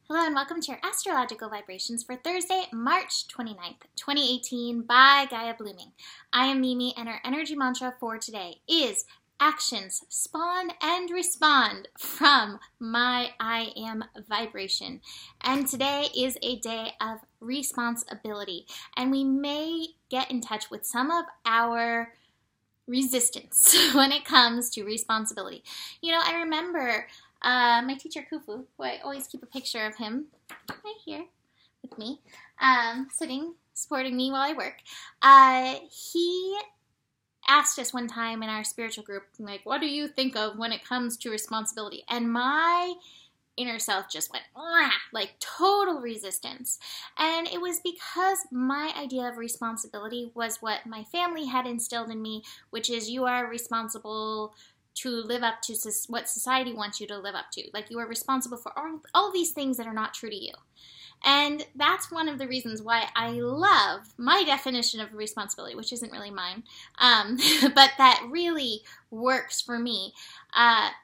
Hello and welcome to your astrological vibrations for Thursday, March 29th, 2018 by Gaia Blooming. I am Mimi and our energy mantra for today is actions spawn and respond from my I am vibration. And today is a day of responsibility and we may get in touch with some of our resistance when it comes to responsibility. You know, I remember my teacher Kufu, who I always keep a picture of him right here with me, sitting, supporting me while I work. He asked us one time in our spiritual group, like, what do you think of when it comes to responsibility? And my inner self just went, like total resistance. And it was because my idea of responsibility was what my family had instilled in me, which is you are responsible to live up to what society wants you to live up to. Like you are responsible for all these things that are not true to you. And that's one of the reasons why I love my definition of responsibility, which isn't really mine, but that really works for me.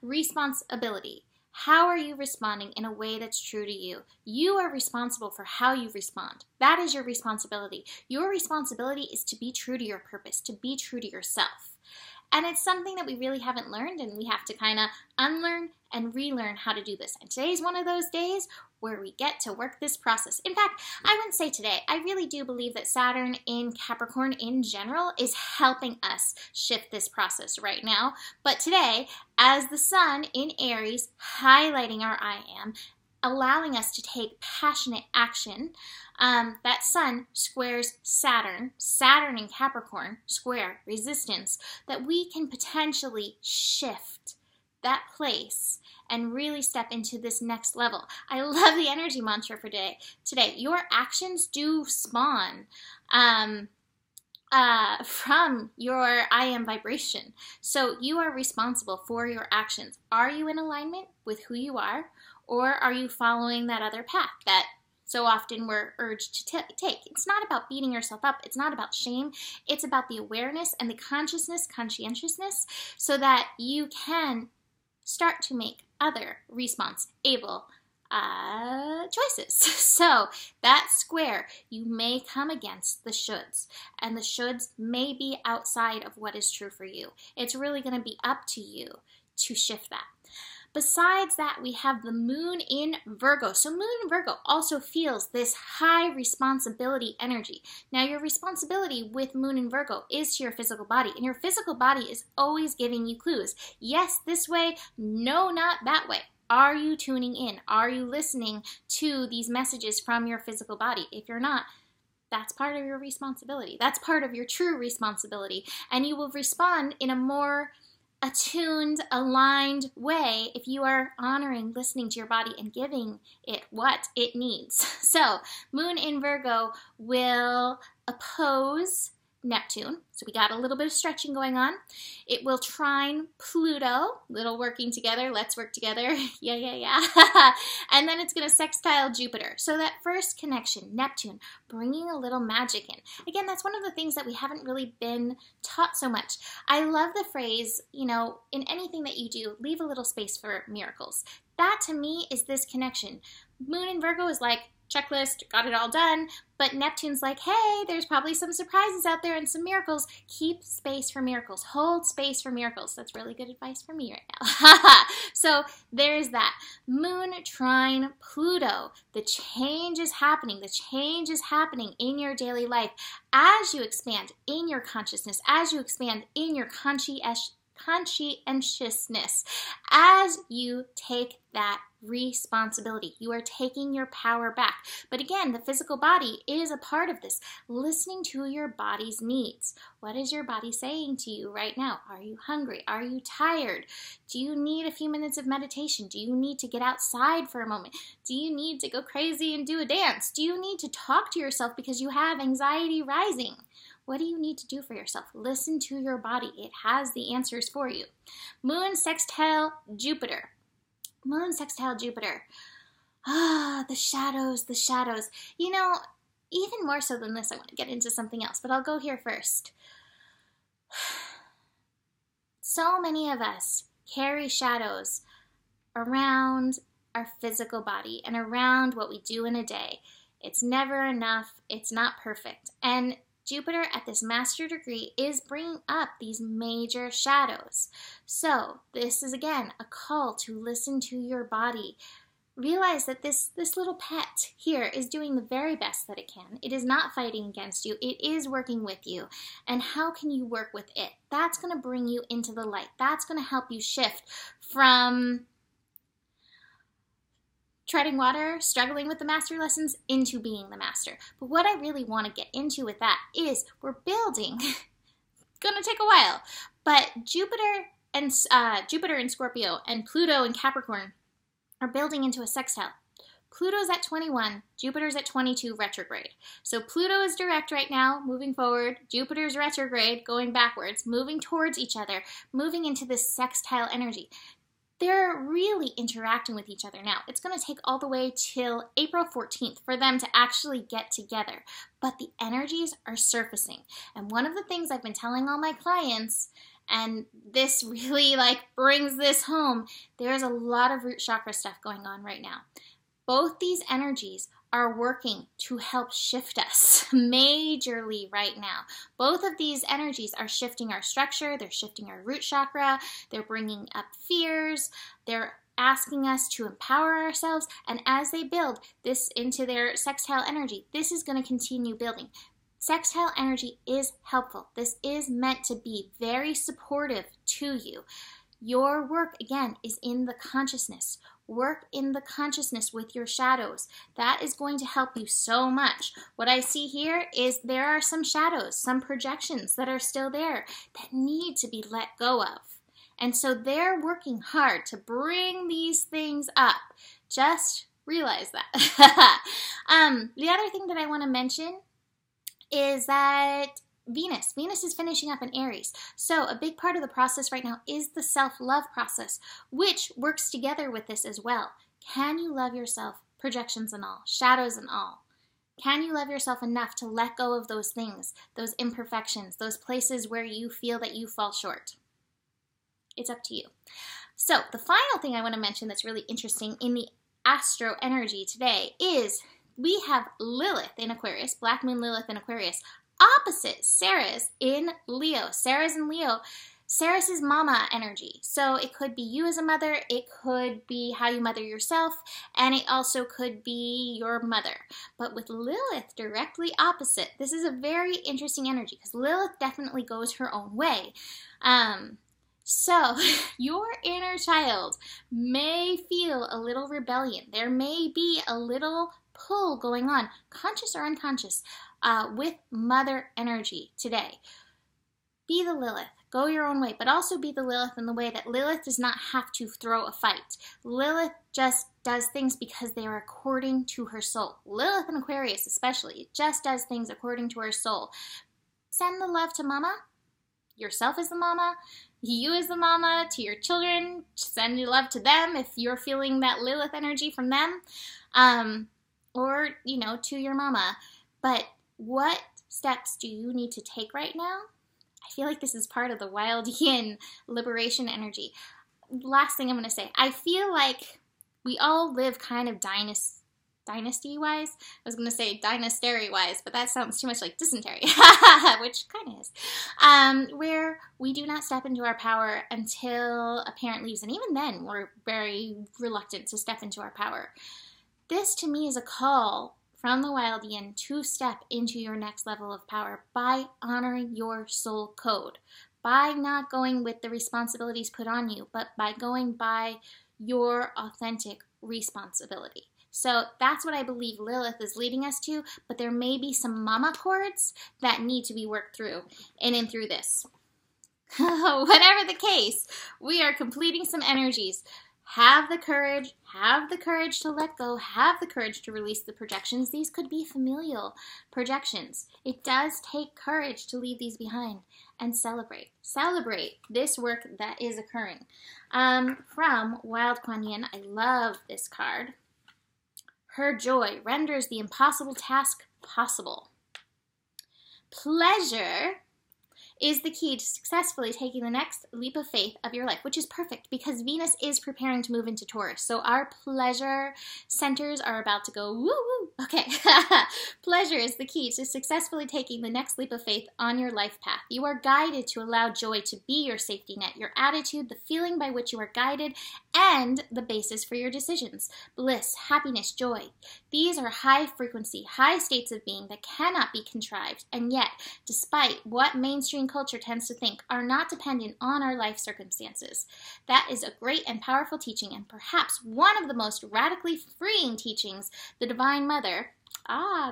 Responsibility. How are you responding in a way that's true to you? You are responsible for how you respond. That is your responsibility. Your responsibility is to be true to your purpose, to be true to yourself. And it's something that we really haven't learned, and we have to kind of unlearn and relearn how to do this. And today's one of those days where we get to work this process. In fact, I wouldn't say today. I really do believe that Saturn in Capricorn in general is helping us shift this process right now. But today, as the Sun in Aries, highlighting our I am, allowing us to take passionate action, that Sun squares Saturn in Capricorn, square resistance, that we can potentially shift that place and really step into this next level. I love the energy mantra for today. Your actions do spawn from your I am vibration. So you are responsible for your actions. Are you in alignment with who you are, or are you following that other path that so often we're urged to take? It's not about beating yourself up. It's not about shame. It's about the awareness and the conscientiousness, so that you can start to make other response-able choices. So that square, you may come against the shoulds, and the shoulds may be outside of what is true for you. It's really going to be up to you to shift that. Besides that, we have the moon in Virgo. So moon in Virgo also feels this high responsibility energy. Now your responsibility with moon in Virgo is to your physical body, and your physical body is always giving you clues. Yes, this way, no, not that way. Are you tuning in? Are you listening to these messages from your physical body? If you're not, that's part of your responsibility. That's part of your true responsibility, and you will respond in a more attuned, aligned way if you are honoring, listening to your body and giving it what it needs. So moon in Virgo will oppose Neptune. So we got a little bit of stretching going on. It will trine Pluto, little working together, let's work together, yeah. And then it's going to sextile Jupiter. So that first connection, Neptune, bringing a little magic in. Again, that's one of the things that we haven't really been taught so much. I love the phrase, you know, in anything that you do, leave a little space for miracles. That to me is this connection. Moon in Virgo is like, checklist, got it all done, but Neptune's like, hey, there's probably some surprises out there and some miracles. Keep space for miracles. Hold space for miracles. That's really good advice for me right now. So there's that. Moon trine Pluto. The change is happening. The change is happening in your daily life as you expand in your consciousness, as you expand in your conscientiousness, as you take that responsibility. You are taking your power back. But again, the physical body is a part of this. Listening to your body's needs. What is your body saying to you right now? Are you hungry? Are you tired? Do you need a few minutes of meditation? Do you need to get outside for a moment? Do you need to go crazy and do a dance? Do you need to talk to yourself because you have anxiety rising? What do you need to do for yourself? Listen to your body. It has the answers for you. Moon sextile Jupiter. Moon sextile Jupiter. The shadows, the shadows. You know, even more so than this, I want to get into something else, but I'll go here first. So many of us carry shadows around our physical body and around what we do in a day. It's never enough. It's not perfect. And Jupiter at this master degree is bringing up these major shadows. So this is, again, a call to listen to your body. Realize that this little pet here is doing the very best that it can. It is not fighting against you. It is working with you. And how can you work with it? That's going to bring you into the light. That's going to help you shift from treading water, struggling with the master lessons, into being the master. But what I really want to get into with that is we're building, going to take a while, but Jupiter in Scorpio and Pluto in Capricorn are building into a sextile. Pluto's at 21, Jupiter's at 22 retrograde. So Pluto is direct right now, moving forward. Jupiter's retrograde, going backwards, moving towards each other, moving into this sextile energy. They're really interacting with each other now. It's going to take all the way till April 14th for them to actually get together. But the energies are surfacing. And one of the things I've been telling all my clients, and this really brings this home, there's a lot of root chakra stuff going on right now. Both these energies are working to help shift us majorly right now. Both of these energies are shifting our structure, they're shifting our root chakra, they're bringing up fears, they're asking us to empower ourselves, and as they build this into their sextile energy, this is going to continue building. Sextile energy is helpful. This is meant to be very supportive to you. Your work, again, is in the consciousness. Work in the consciousness with your shadows. That is going to help you so much. What I see here is there are some shadows, some projections that are still there that need to be let go of. And so they're working hard to bring these things up. Just realize that. The other thing that I want to mention is that Venus is finishing up in Aries. So a big part of the process right now is the self-love process, which works together with this as well. Can you love yourself, projections and all, shadows and all? Can you love yourself enough to let go of those things, those imperfections, those places where you feel that you fall short? It's up to you. So the final thing I want to mention that's really interesting in the astro energy today is we have Lilith in Aquarius, Black Moon Lilith in Aquarius, opposite Ceres in Leo. Ceres in Leo, Ceres is mama energy. So it could be you as a mother, it could be how you mother yourself, and it also could be your mother. But with Lilith directly opposite, this is a very interesting energy because Lilith definitely goes her own way. So your inner child may feel a little rebellion. There may be a little pull going on, conscious or unconscious, with mother energy today. Be the Lilith. Go your own way, but also be the Lilith in the way that Lilith does not have to throw a fight. Lilith just does things because they are according to her soul. Lilith in Aquarius especially just does things according to her soul. Send the love to mama. Yourself as the mama. You as the mama to your children. Send your love to them if you're feeling that Lilith energy from them. Or, to your mama. But what steps do you need to take right now? I feel like this is part of the wild yin liberation energy. Last thing I'm going to say, I feel like we all live kind of dynasty-wise. I was going to say dynastary-wise, but that sounds too much like dysentery, which kind of is. Where we do not step into our power until a parent leaves, and even then we're very reluctant to step into our power. This, to me, is a call from the wild yin to step into your next level of power by honoring your soul code, by not going with the responsibilities put on you, but by going by your authentic responsibility. So that's what I believe Lilith is leading us to, but there may be some mama cords that need to be worked through in and through this. Whatever the case, we are completing some energies. Have the courage to let go, have the courage to release the projections. These could be familial projections. It does take courage to leave these behind and celebrate. Celebrate this work that is occurring. From Wild Kuan Yin, I love this card. Her joy renders the impossible task possible. Pleasure is the key to successfully taking the next leap of faith of your life, which is perfect because Venus is preparing to move into Taurus. So our pleasure centers are about to go woo woo. Okay. Pleasure is the key to successfully taking the next leap of faith on your life path. You are guided to allow joy to be your safety net, your attitude, the feeling by which you are guided, and the basis for your decisions. Bliss, happiness, joy. These are high frequency, high states of being that cannot be contrived, and yet, despite what mainstream culture tends to think, are not dependent on our life circumstances. That is a great and powerful teaching, and perhaps one of the most radically freeing teachings the Divine Mother,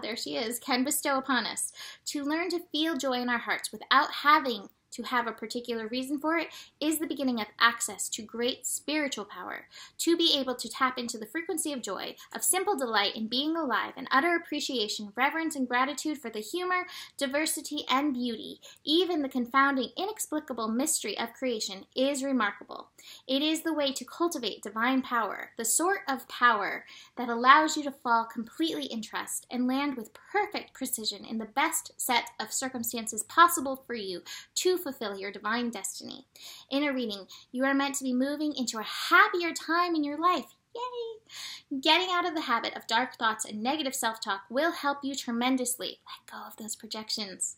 there she is, can bestow upon us. To learn to feel joy in our hearts without having to have a particular reason for it is the beginning of access to great spiritual power. To be able to tap into the frequency of joy, of simple delight in being alive, and utter appreciation, reverence, and gratitude for the humor, diversity, and beauty, even the confounding, inexplicable mystery of creation, is remarkable. It is the way to cultivate divine power, the sort of power that allows you to fall completely in trust and land with perfect precision in the best set of circumstances possible for you to fulfill your divine destiny. In a reading, you are meant to be moving into a happier time in your life. Yay! Getting out of the habit of dark thoughts and negative self-talk will help you tremendously. Let go of those projections.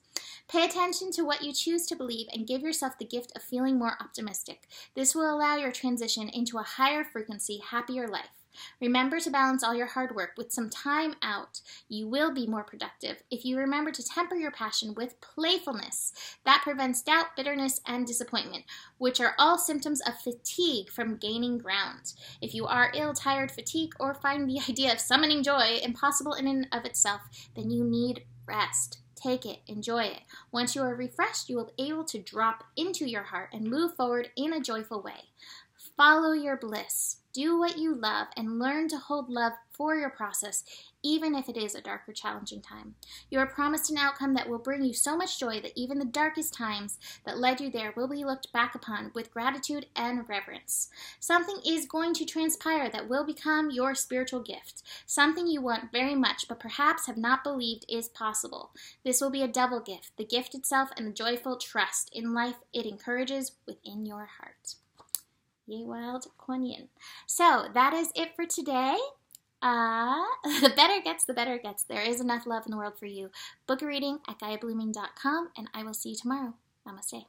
Pay attention to what you choose to believe and give yourself the gift of feeling more optimistic. This will allow your transition into a higher frequency, happier life. Remember to balance all your hard work with some time out. You will be more productive if you remember to temper your passion with playfulness. That prevents doubt, bitterness, and disappointment, which are all symptoms of fatigue from gaining ground. If you are ill, tired, fatigued, or find the idea of summoning joy impossible in and of itself, then you need rest. Take it, enjoy it. Once you are refreshed, you will be able to drop into your heart and move forward in a joyful way. Follow your bliss. Do what you love and learn to hold love for your process, even if it is a dark or challenging time. You are promised an outcome that will bring you so much joy that even the darkest times that led you there will be looked back upon with gratitude and reverence. Something is going to transpire that will become your spiritual gift, something you want very much but perhaps have not believed is possible. This will be a double gift, the gift itself and the joyful trust in life it encourages within your heart. Yay, wild Kuan Yin. So that is it for today. The better gets, the better gets. There is enough love in the world for you. Book a reading at GaiaBlooming.com, and I will see you tomorrow. Namaste.